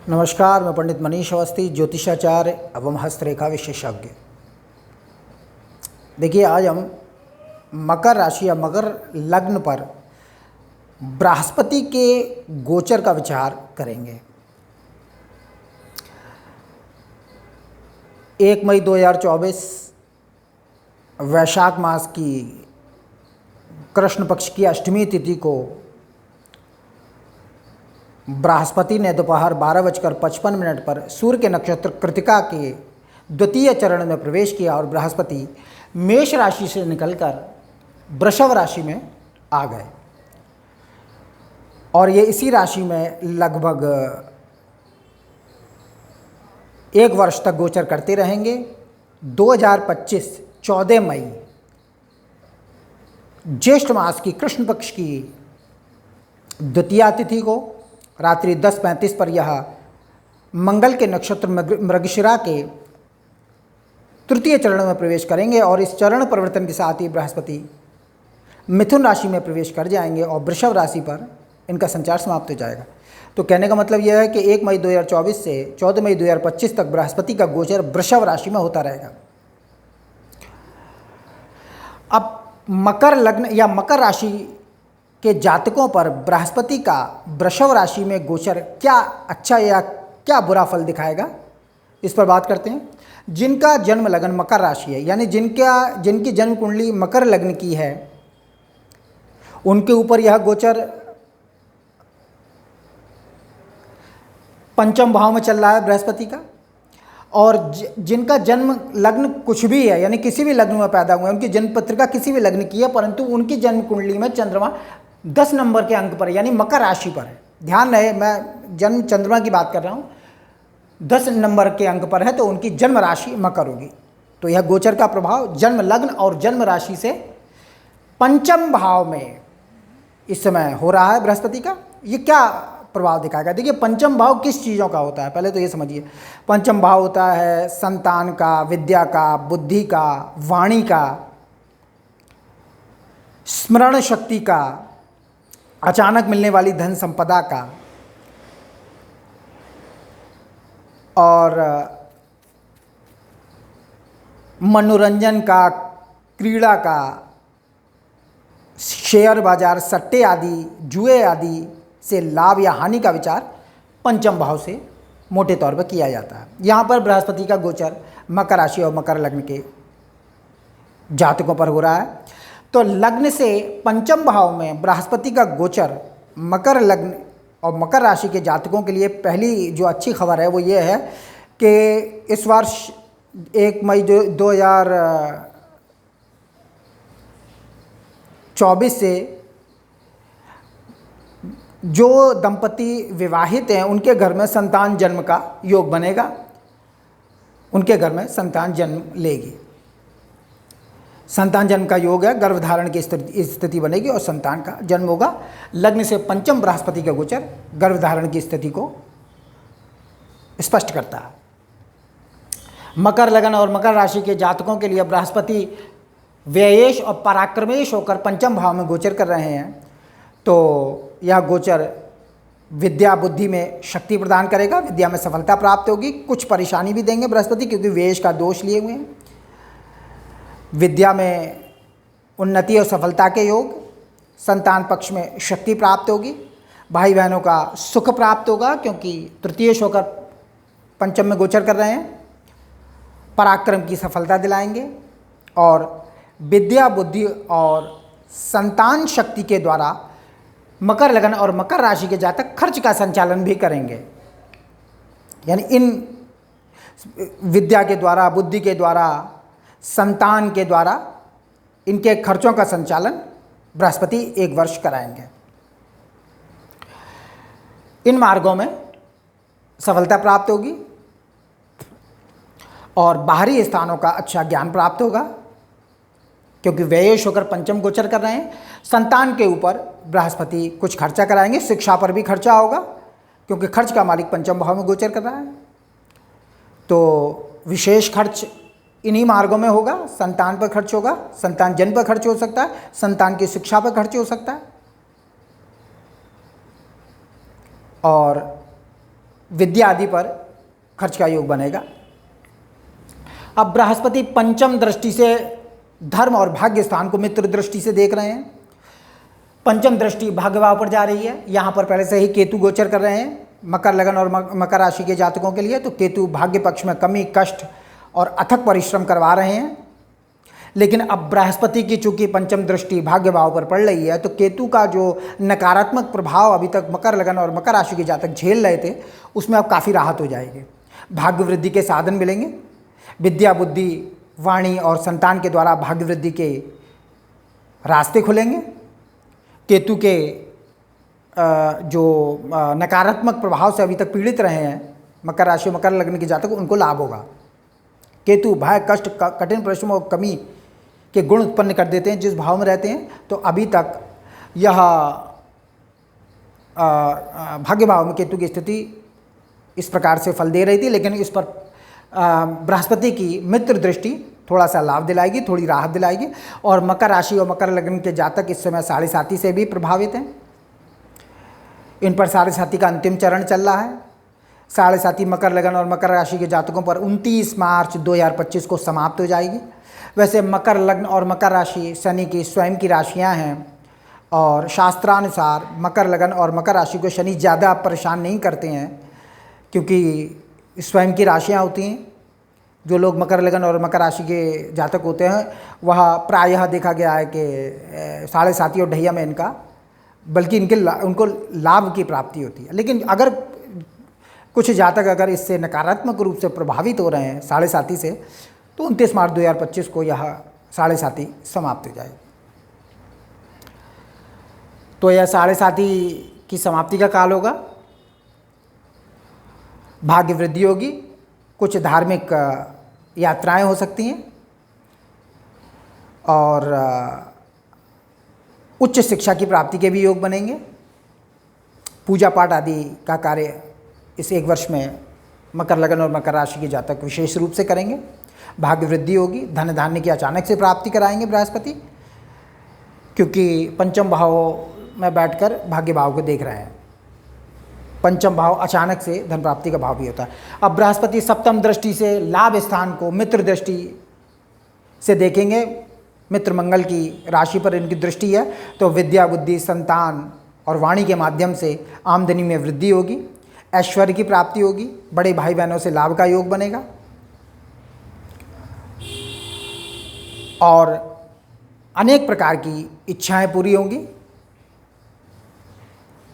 नमस्कार, मैं पंडित मनीष अवस्थी, ज्योतिषाचार्य एवं हस्तरेखा विशेषज्ञ। देखिए, आज हम मकर राशि या मकर लग्न पर बृहस्पति के गोचर का विचार करेंगे। 1 मई 2024 वैशाख मास की कृष्ण पक्ष की अष्टमी तिथि को बृहस्पति ने दोपहर 12:55 पर सूर्य के नक्षत्र कृतिका के द्वितीय चरण में प्रवेश किया और बृहस्पति मेष राशि से निकलकर वृषभ राशि में आ गए और ये इसी राशि में लगभग 1 वर्ष तक गोचर करते रहेंगे। 2025 14 मई ज्येष्ठ मास की कृष्ण पक्ष की द्वितीया तिथि को रात्रि 10:35 पर यह मंगल के नक्षत्र मृगशिरा के तृतीय चरण में प्रवेश करेंगे और इस चरण परिवर्तन के साथ ही बृहस्पति मिथुन राशि में प्रवेश कर जाएंगे और वृषभ राशि पर इनका संचार समाप्त हो जाएगा। तो कहने का मतलब यह है कि 1 मई 2024 से 14 मई 2025 तक बृहस्पति का गोचर वृषभ राशि में होता रहेगा। अब मकर लग्न या मकर राशि के जातकों पर बृहस्पति का वृषभ राशि में गोचर क्या अच्छा या क्या बुरा फल दिखाएगा, इस पर बात करते हैं। जिनका जन्म लगन मकर राशि है, यानी जिनकी जन्म कुंडली मकर लग्न की है, उनके ऊपर यह गोचर पंचम भाव में चल रहा है बृहस्पति का। और जिनका जन्म लग्न कुछ भी है, यानी किसी भी लग्न में पैदा हुए, उनकी जन्म पत्रिका किसी भी लग्न की है, परंतु उनकी जन्म कुंडली में चंद्रमा 10 नंबर के अंक पर, यानी मकर राशि पर है। ध्यान रहे, मैं जन्म चंद्रमा की बात कर रहा हूँ। 10 नंबर के अंक पर है तो उनकी जन्म राशि मकर होगी। तो यह गोचर का प्रभाव जन्म लग्न और जन्म राशि से पंचम भाव में इस समय हो रहा है बृहस्पति का। ये क्या प्रभाव दिखाएगा? देखिए, पंचम भाव किस चीज़ों का होता है, पहले तो ये समझिए। पंचम भाव होता है संतान का, विद्या का, बुद्धि का, वाणी का, स्मरण शक्ति का, अचानक मिलने वाली धन संपदा का और मनोरंजन का, क्रीड़ा का, शेयर बाजार, सट्टे आदि, जुए आदि से लाभ या हानि का विचार पंचम भाव से मोटे तौर पर किया जाता है। यहाँ पर बृहस्पति का गोचर मकर राशि और मकर लग्न के जातकों पर हो रहा है। तो लग्न से पंचम भाव में बृहस्पति का गोचर मकर लग्न और मकर राशि के जातकों के लिए पहली जो अच्छी खबर है वो ये है कि इस वर्ष 1 मई 2024 से जो दंपति विवाहित हैं उनके घर में संतान जन्म का योग बनेगा, उनके घर में संतान जन्म लेगी। संतान जन्म का योग है, गर्भधारण की स्थिति बनेगी और संतान का जन्म होगा। लग्न से पंचम बृहस्पति का गोचर गर्भधारण की स्थिति को स्पष्ट करता है। मकर लगन और मकर राशि के जातकों के लिए बृहस्पति व्ययेश और पराक्रमेश होकर पंचम भाव में गोचर कर रहे हैं। तो यह गोचर विद्या बुद्धि में शक्ति प्रदान करेगा, विद्या में सफलता प्राप्त होगी। कुछ परेशानी भी देंगे बृहस्पति, क्योंकि व्ययेश का दोष लिए हुए हैं। विद्या में उन्नति और सफलता के योग, संतान पक्ष में शक्ति प्राप्त होगी, भाई बहनों का सुख प्राप्त होगा क्योंकि तृतीयेश होकर पंचम में गोचर कर रहे हैं। पराक्रम की सफलता दिलाएंगे और विद्या बुद्धि और संतान शक्ति के द्वारा मकर लगन और मकर राशि के जातक खर्च का संचालन भी करेंगे। यानी इन विद्या के द्वारा, बुद्धि के द्वारा, संतान के द्वारा इनके खर्चों का संचालन बृहस्पति 1 वर्ष कराएंगे। इन मार्गों में सफलता प्राप्त होगी और बाहरी स्थानों का अच्छा ज्ञान प्राप्त होगा क्योंकि व्ययेश होकर पंचम गोचर कर रहे हैं। संतान के ऊपर बृहस्पति कुछ खर्चा कराएंगे, शिक्षा पर भी खर्चा होगा क्योंकि खर्च का मालिक पंचम भाव में गोचर कर रहा है। तो विशेष खर्च इन्हीं मार्गों में होगा। संतान पर खर्च होगा, संतान जन्म पर खर्च हो सकता है, संतान की शिक्षा पर खर्च हो सकता है और विद्या आदि पर खर्च का योग बनेगा। अब बृहस्पति पंचम दृष्टि से धर्म और भाग्य स्थान को मित्र दृष्टि से देख रहे हैं। पंचम दृष्टि भाग्य भाव पर जा रही है। यहाँ पर पहले से ही केतु गोचर कर रहे हैं मकर लगन और मकर राशि के जातकों के लिए। तो केतु भाग्य पक्ष में कमी, कष्ट और अथक परिश्रम करवा रहे हैं। लेकिन अब बृहस्पति की चूंकि पंचम दृष्टि भाग्य भाव पर पड़ रही है, तो केतु का जो नकारात्मक प्रभाव अभी तक मकर लगन और मकर राशि के जातक झेल रहे थे, उसमें अब काफ़ी राहत हो जाएगी। भाग्य वृद्धि के साधन मिलेंगे। विद्या, बुद्धि, वाणी और संतान के द्वारा भाग्य वृद्धि के रास्ते खुलेंगे। केतु के जो नकारात्मक प्रभाव से अभी तक पीड़ित रहे हैं मकर राशि मकर लग्न के जातक, उनको लाभ होगा। केतु भय, कष्ट, कठिन परिश्रम और कमी के गुण उत्पन्न कर देते हैं जिस भाव में रहते हैं। तो अभी तक यह भाग्य भाव में केतु की स्थिति इस प्रकार से फल दे रही थी, लेकिन इस पर बृहस्पति की मित्र दृष्टि थोड़ा सा लाभ दिलाएगी, थोड़ी राहत दिलाएगी। और मकर राशि और मकर लग्न के जातक इस समय साढ़े साथी से भी प्रभावित हैं। इन पर साढ़े साथी का अंतिम चरण चल रहा है। साढ़े साथी मकर लगन और मकर राशि के जातकों पर 29 मार्च 2025 को समाप्त हो जाएगी। वैसे मकर लग्न और मकर राशि शनि की स्वयं की राशियां हैं और शास्त्रानुसार मकर लगन और मकर राशि को शनि ज़्यादा परेशान नहीं करते हैं, क्योंकि स्वयं की राशियां होती हैं। जो लोग मकर लगन और मकर राशि के जातक होते हैं, वह प्रायः देखा गया है कि साढ़े साथी और ढैया में इनका बल्कि उनको लाभ की प्राप्ति होती है। लेकिन अगर कुछ जातक अगर इससे नकारात्मक रूप से प्रभावित हो रहे हैं साढ़े साथी से, तो 29 मार्च 2025 को यह साढ़े साथी समाप्त हो जाएगी। तो यह साढ़े साथी की समाप्ति का काल होगा। भाग्य वृद्धि होगी। कुछ धार्मिक यात्राएं हो सकती हैं और उच्च शिक्षा की प्राप्ति के भी योग बनेंगे। पूजा पाठ आदि का कार्य इस एक वर्ष में मकर लगन और मकर राशि के जातक विशेष रूप से करेंगे। भाग्य वृद्धि होगी। धन धान्य की अचानक से प्राप्ति कराएंगे बृहस्पति, क्योंकि पंचम भाव में बैठकर भाग्य भाव को देख रहे हैं। पंचम भाव अचानक से धन प्राप्ति का भाव भी होता है। अब बृहस्पति सप्तम दृष्टि से लाभ स्थान को मित्र दृष्टि से देखेंगे। मित्र मंगल की राशि पर इनकी दृष्टि है, तो विद्या, बुद्धि, संतान और वाणी के माध्यम से आमदनी में वृद्धि होगी। ऐश्वर्य की प्राप्ति होगी। बड़े भाई बहनों से लाभ का योग बनेगा और अनेक प्रकार की इच्छाएं पूरी होंगी।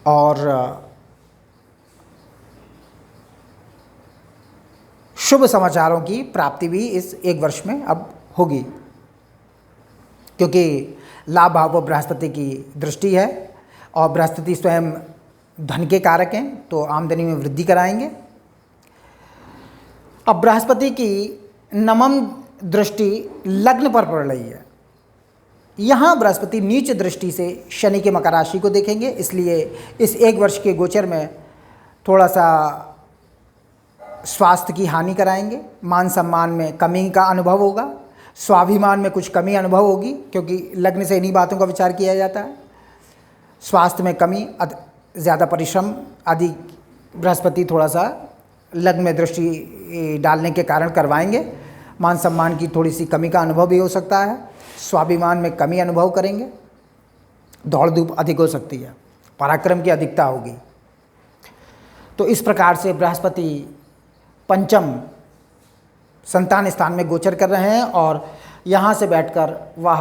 और शुभ समाचारों की प्राप्ति भी इस एक वर्ष में अब होगी, क्योंकि लाभ भाव पर बृहस्पति की दृष्टि है और बृहस्पति स्वयं धन के कारक हैं, तो आमदनी में वृद्धि कराएंगे। अब बृहस्पति की नवम दृष्टि लग्न पर पड़ रही है। यहाँ बृहस्पति नीच दृष्टि से शनि के मकर राशि को देखेंगे, इसलिए इस एक वर्ष के गोचर में थोड़ा सा स्वास्थ्य की हानि कराएंगे। मान सम्मान में कमी का अनुभव होगा। स्वाभिमान में कुछ कमी अनुभव होगी, क्योंकि लग्न से इन्हीं बातों का विचार किया जाता है। स्वास्थ्य में कमी, ज़्यादा परिश्रम आदि बृहस्पति थोड़ा सा लग्न में दृष्टि डालने के कारण करवाएंगे। मान सम्मान की थोड़ी सी कमी का अनुभव भी हो सकता है। स्वाभिमान में कमी अनुभव करेंगे। दौड़ धूप अधिक हो सकती है। पराक्रम की अधिकता होगी। तो इस प्रकार से बृहस्पति पंचम संतान स्थान में गोचर कर रहे हैं और यहाँ से बैठकर वह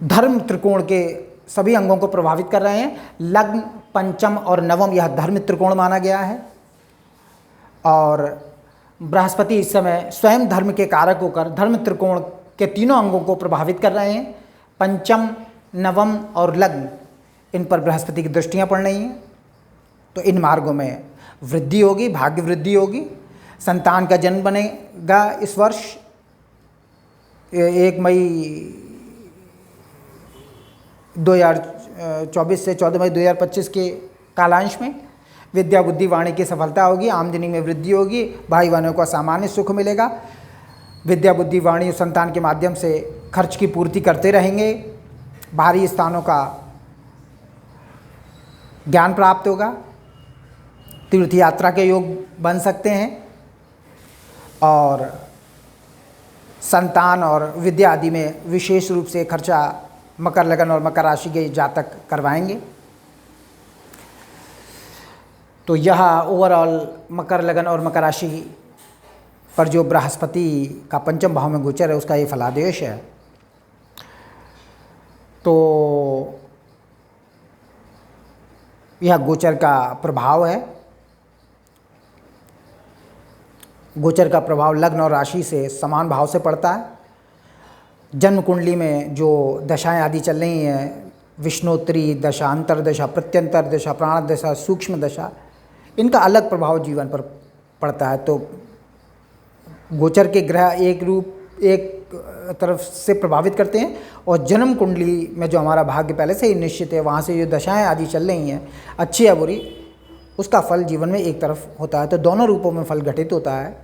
धर्म त्रिकोण के सभी अंगों को प्रभावित कर रहे हैं। लग्न, पंचम और नवम यह धर्म त्रिकोण माना गया है और बृहस्पति इस समय स्वयं धर्म के कारक होकर धर्म त्रिकोण के तीनों अंगों को प्रभावित कर रहे हैं। पंचम, नवम और लग्न, इन पर बृहस्पति की दृष्टियाँ पड़ रही हैं। तो इन मार्गों में वृद्धि होगी, भाग्य वृद्धि होगी। संतान का जन्म बनेगा इस वर्ष 1 मई 2024 से 14 मई 2025 के कालांश में। विद्या, बुद्धि, वाणी की सफलता होगी। आमदनी में वृद्धि होगी। भाई बहनों को सामान्य सुख मिलेगा। विद्या, बुद्धि, वाणी और संतान के माध्यम से खर्च की पूर्ति करते रहेंगे। बाहरी स्थानों का ज्ञान प्राप्त होगा। तीर्थ यात्रा के योग बन सकते हैं और संतान और विद्या आदि में विशेष रूप से खर्चा मकर लगन और मकर राशि के जातक करवाएंगे। तो यह ओवरऑल मकर लगन और मकर राशि पर जो बृहस्पति का पंचम भाव में गोचर है उसका ये फलादेश है। तो यह गोचर का प्रभाव है। गोचर का प्रभाव लग्न और राशि से समान भाव से पड़ता है। जन्म कुंडली में जो दशाएं आदि चल रही हैं, विष्णोत्तरी दशा, अंतर्दशा, प्रत्यंतर दशा, प्राण दशा, सूक्ष्म दशा, इनका अलग प्रभाव जीवन पर पड़ता है। तो गोचर के ग्रह एक तरफ से प्रभावित करते हैं और जन्म कुंडली में जो हमारा भाग्य पहले से ही निश्चित है, वहाँ से जो दशाएं आदि चल रही हैं, अच्छी या बुरी, उसका फल जीवन में एक तरफ होता है। तो दोनों रूपों में फल घटित होता है।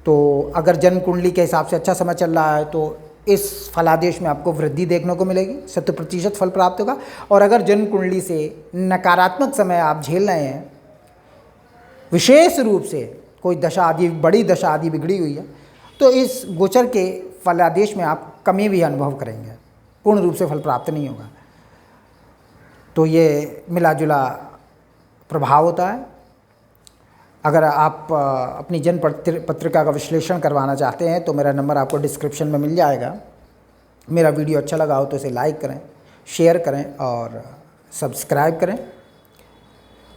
तो अगर जन्म कुंडली के हिसाब से अच्छा समय चल रहा है तो इस फलादेश में आपको वृद्धि देखने को मिलेगी, 100% फल प्राप्त होगा। और अगर जन्म कुंडली से नकारात्मक समय आप झेल रहे हैं, विशेष रूप से कोई दशा आदि, बड़ी दशा आदि बिगड़ी हुई है, तो इस गोचर के फलादेश में आप कमी भी अनुभव करेंगे, पूर्ण रूप से फल प्राप्त नहीं होगा। तो ये मिला जुला प्रभाव होता है। अगर आप अपनी जन्म पत्रिका का विश्लेषण करवाना चाहते हैं तो मेरा नंबर आपको डिस्क्रिप्शन में मिल जाएगा। मेरा वीडियो अच्छा लगा हो तो इसे लाइक करें, शेयर करें और सब्सक्राइब करें।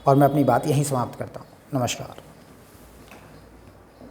और मैं अपनी बात यहीं समाप्त करता हूँ। नमस्कार।